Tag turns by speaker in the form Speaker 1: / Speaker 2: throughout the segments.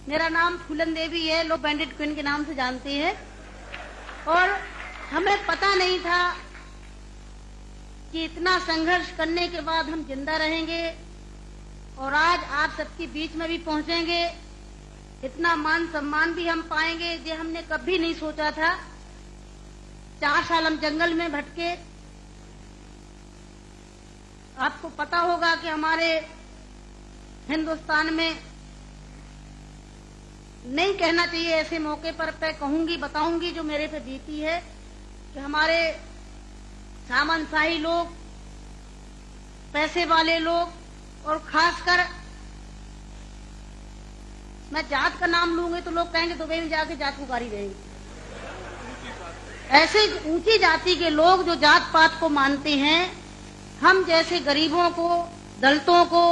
Speaker 1: मेरा नाम फूलन देवी है, लोग बैंडेड क्वीन के नाम से जानते हैं। और हमें पता नहीं था कि इतना संघर्ष करने के बाद हम जिंदा रहेंगे और आज आप सबके बीच में भी पहुंचेंगे, इतना मान सम्मान भी हम पाएंगे, ये हमने कभी नहीं सोचा था। 4 साल हम जंगल में भटके। आपको पता होगा कि हमारे हिंदुस्तान में, नहीं कहना चाहिए ऐसे मौके पर, मैं कहूंगी, बताऊंगी जो मेरे पे बीती है, कि हमारे सामंतशाही लोग, पैसे वाले लोग, और खासकर मैं जात का नाम लूंगी तो लोग कहेंगे दुबई में जाके जात पुकारी रहेंगे। ऐसे ऊंची जाति के लोग जो जात पात को मानते हैं, हम जैसे गरीबों को, दलितों को,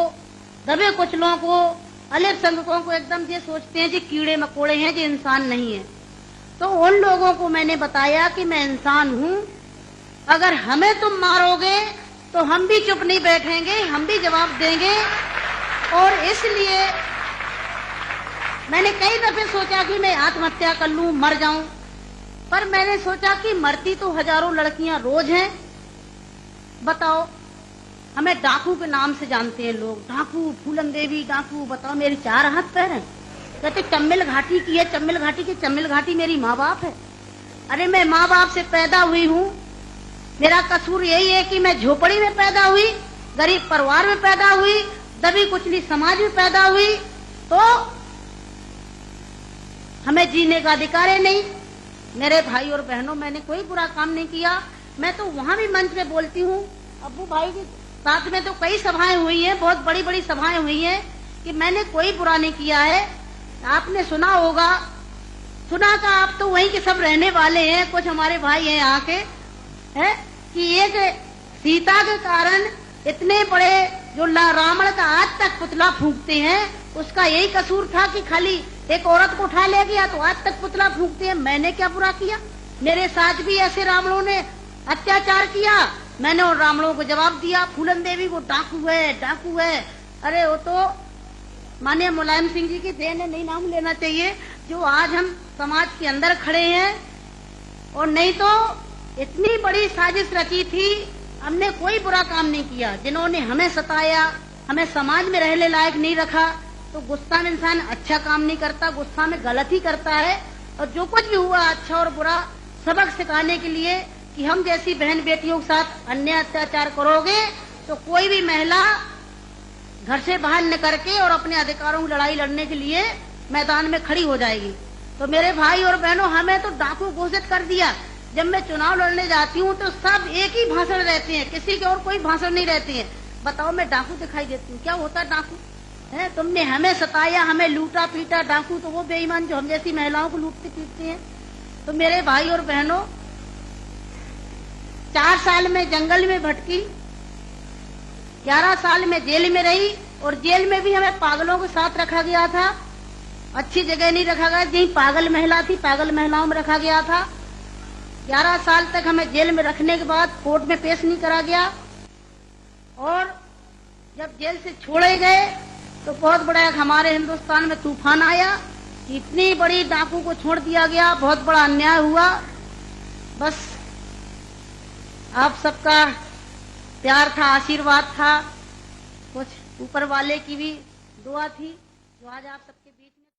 Speaker 1: दबे कुचलों को, अल्पसंख्यकों को एकदम ये सोचते हैं कि कीड़े मकोड़े हैं, जो इंसान नहीं है। तो उन लोगों को मैंने बताया कि मैं इंसान हूं, अगर हमें तुम मारोगे तो हम भी चुप नहीं बैठेंगे, हम भी जवाब देंगे। और इसलिए मैंने कई दफे सोचा कि मैं आत्महत्या कर लूं, मर जाऊं, पर मैंने सोचा कि मरती तो हजारों लड़कियां रोज हैं। बताओ, हमें डाकू के नाम से जानते हैं लोग, डाकू, फूलन देवी डाकू। बताओ, मेरे 4 हाथ पैर हैं। कहते चम्मिल घाटी की है, चम्मिल घाटी की, चम्मिल घाटी मेरी माँ बाप है। अरे मैं माँ बाप से पैदा हुई हूँ, मेरा कसूर यही है कि मैं झोपड़ी में पैदा हुई, गरीब परिवार में पैदा हुई, दबी कुचली समाज में पैदा हुई, तो हमें जीने का अधिकार है नहीं। मेरे भाई और बहनों, मैंने कोई बुरा काम नहीं किया। मैं तो वहां भी मंच पे बोलती हूँ, अब्बू भाई के साथ में तो कई सभाएं हुई हैं, बहुत बड़ी बड़ी सभाएं हुई हैं, कि मैंने कोई बुरा नहीं किया है। आपने सुना होगा, सुना था, आप तो वहीं के सब रहने वाले हैं, कुछ हमारे भाई हैं यहाँ के, है कि एक सीता के कारण इतने बड़े जो रावण का आज तक पुतला फूंकते हैं, उसका यही कसूर था कि खाली एक औरत को उठा ले गया तो आज तक पुतला फूंकते हैं। मैंने क्या बुरा किया? मेरे साथ भी ऐसे रावणों ने अत्याचार किया, मैंने उन रावणों को जवाब दिया। फूलन देवी वो डाकू है, डाकू है। अरे वो तो माननीय मुलायम सिंह जी की देन है, नहीं नाम लेना चाहिए, जो आज हम समाज के अंदर खड़े हैं। और नहीं तो इतनी बड़ी साजिश रची थी, हमने कोई बुरा काम नहीं किया। जिन्होंने हमें सताया, हमें समाज में रहने लायक नहीं रखा, तो गुस्सा में इंसान अच्छा काम नहीं करता, गुस्सा में गलत ही करता है। और जो कुछ भी हुआ, अच्छा और बुरा सबक सिखाने के लिए, कि हम जैसी बहन बेटियों के साथ अन्याय अत्याचार करोगे तो कोई भी महिला घर से बाहर निकल के और अपने अधिकारों की लड़ाई लड़ने के लिए मैदान में खड़ी हो जाएगी। तो मेरे भाई और बहनों, हमें तो डाकू घोषित कर दिया। जब मैं चुनाव लड़ने जाती हूँ तो सब एक ही भाषण रहते हैं, किसी के और कोई भाषण नहीं रहती है। बताओ, मैं डाकू दिखाई देती हूँ? क्या होता है डाकू? है, तुमने हमें सताया, हमें लूटा पीटा। डाकू तो वो बेईमान जो हम जैसी महिलाओं को लूटते पीटते हैं। तो मेरे भाई और बहनों, 4 साल में जंगल में भटकी, 11 साल में जेल में रही, और जेल में भी हमें पागलों के साथ रखा गया था। अच्छी जगह नहीं रखा गया, जहीं पागल महिला थी, पागल महिलाओं में रखा गया था। 11 साल तक हमें जेल में रखने के बाद कोर्ट में पेश नहीं करा गया। और जब जेल से छोड़े गए तो बहुत बड़ा हमारे हिंदुस्तान में तूफान आया, इतनी बड़ी डाकू को छोड़ दिया गया, बहुत बड़ा अन्याय हुआ। बस आप सबका प्यार था, आशीर्वाद था, कुछ ऊपर वाले की भी दुआ थी, जो आज आप सबके बीच में